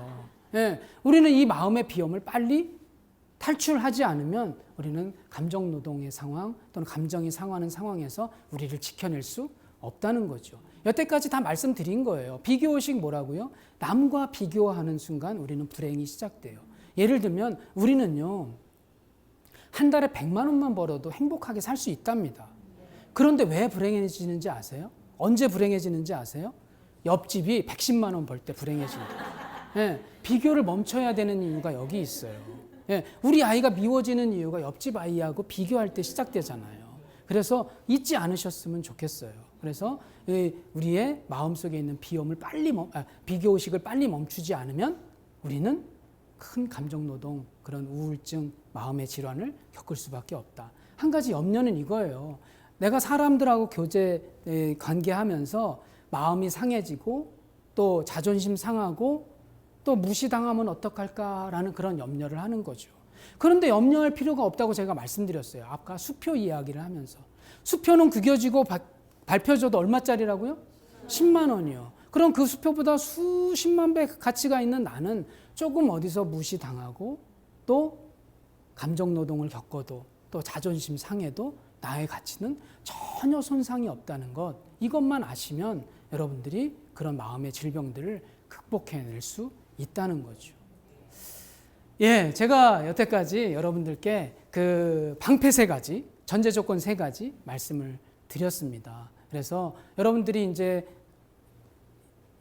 예, 우리는 이 마음의 비염을 빨리 탈출하지 않으면 우리는 감정노동의 상황 또는 감정이 상하는 상황에서 우리를 지켜낼 수 없다는 거죠. 여태까지 다 말씀드린 거예요. 비교의식 뭐라고요? 남과 비교하는 순간 우리는 불행이 시작돼요. 예를 들면 우리는요, 한 달에 100만 원만 벌어도 행복하게 살 수 있답니다. 그런데 왜 불행해지는지 아세요? 언제 불행해지는지 아세요? 옆집이 110만 원 벌 때 불행해진다. 예, 비교를 멈춰야 되는 이유가 여기 있어요. 예, 우리 아이가 미워지는 이유가 옆집 아이하고 비교할 때 시작되잖아요. 그래서 잊지 않으셨으면 좋겠어요. 그래서 우리의 마음속에 있는 비염을 비교의식을 빨리 멈추지 않으면 우리는 큰 감정노동, 그런 우울증, 마음의 질환을 겪을 수밖에 없다. 한 가지 염려는 이거예요. 내가 사람들하고 관계하면서 마음이 상해지고 또 자존심 상하고 또 무시당하면 어떡할까라는 그런 염려를 하는 거죠. 그런데 염려할 필요가 없다고 제가 말씀드렸어요. 아까 수표 이야기를 하면서. 수표는 구겨지고 발표줘도 얼마짜리라고요? 10만 원이요. 그럼 그 수표보다 수십만 배 가치가 있는 나는 조금 어디서 무시당하고 또 감정노동을 겪어도 또 자존심 상해도 나의 가치는 전혀 손상이 없다는 것, 이것만 아시면 여러분들이 그런 마음의 질병들을 극복해낼 수 있다는 거죠. 예, 제가 여태까지 여러분들께 그 방패 3가지, 전제 조건 3가지 말씀을 드렸습니다. 그래서 여러분들이 이제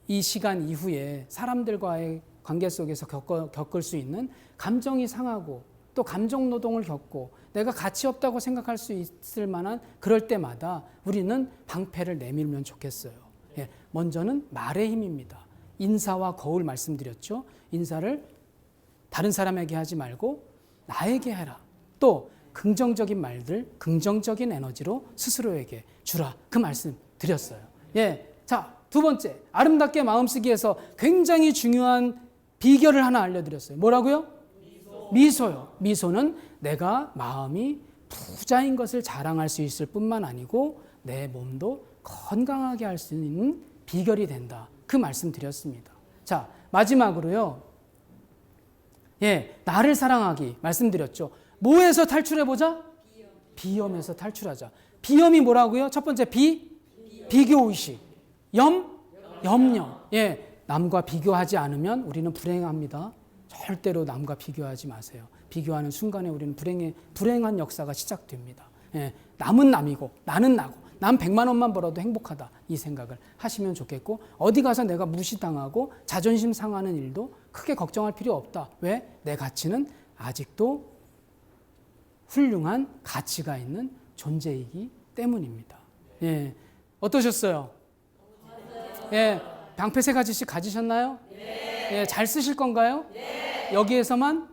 이 시간 이후에 사람들과의 관계 속에서 겪을 수 있는 감정이 상하고 또 감정 노동을 겪고 내가 가치 없다고 생각할 수 있을 만한 그럴 때마다 우리는 방패를 내밀면 좋겠어요. 예, 먼저는 말의 힘입니다. 인사와 거울 말씀드렸죠. 인사를 다른 사람에게 하지 말고 나에게 해라. 또 긍정적인 말들, 긍정적인 에너지로 스스로에게 주라. 그 말씀 드렸어요. 예, 자, 두 번째, 아름답게 마음쓰기에서 굉장히 중요한 비결을 하나 알려드렸어요. 뭐라고요? 미소요. 미소는 내가 마음이 부자인 것을 자랑할 수 있을 뿐만 아니고 내 몸도 건강하게 할 수 있는 비결이 된다. 그 말씀 드렸습니다. 자, 마지막으로요. 예, 나를 사랑하기 말씀드렸죠. 뭐에서 탈출해보자? 비염에서 탈출하자. 비염이 뭐라고요? 첫 번째 비교의식. 염려. 예, 남과 비교하지 않으면 우리는 불행합니다. 절대로 남과 비교하지 마세요. 비교하는 순간에 우리는 불행한 역사가 시작됩니다. 예, 남은 남이고 나는 나고 난 100만 원만 벌어도 행복하다. 이 생각을 하시면 좋겠고 어디 가서 내가 무시당하고 자존심 상하는 일도 크게 걱정할 필요 없다. 왜? 내 가치는 아직도 훌륭한 가치가 있는 존재이기 때문입니다. 예, 어떠셨어요? 예, 방패 3가지씩 가지셨나요? 예, 잘 쓰실 건가요? 여기에서만?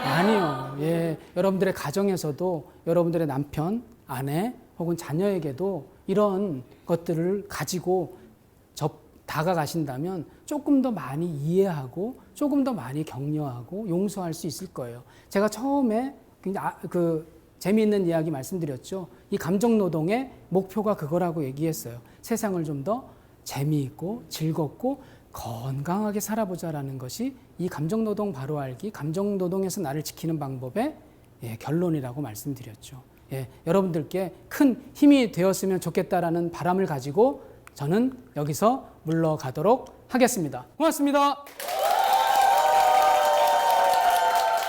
아니요. 예, 여러분들의 가정에서도 여러분들의 남편, 아내 혹은 자녀에게도 이런 것들을 가지고 다가가신다면 조금 더 많이 이해하고 조금 더 많이 격려하고 용서할 수 있을 거예요. 제가 처음에 굉장히 재미있는 이야기 말씀드렸죠. 이 감정노동의 목표가 그거라고 얘기했어요. 세상을 좀 더 재미있고 즐겁고 건강하게 살아보자라는 것이 이 감정노동 바로 알기, 감정노동에서 나를 지키는 방법의 결론이라고 말씀드렸죠. 여러분들께 큰 힘이 되었으면 좋겠다라는 바람을 가지고 저는 여기서 물러가도록 하겠습니다. 고맙습니다.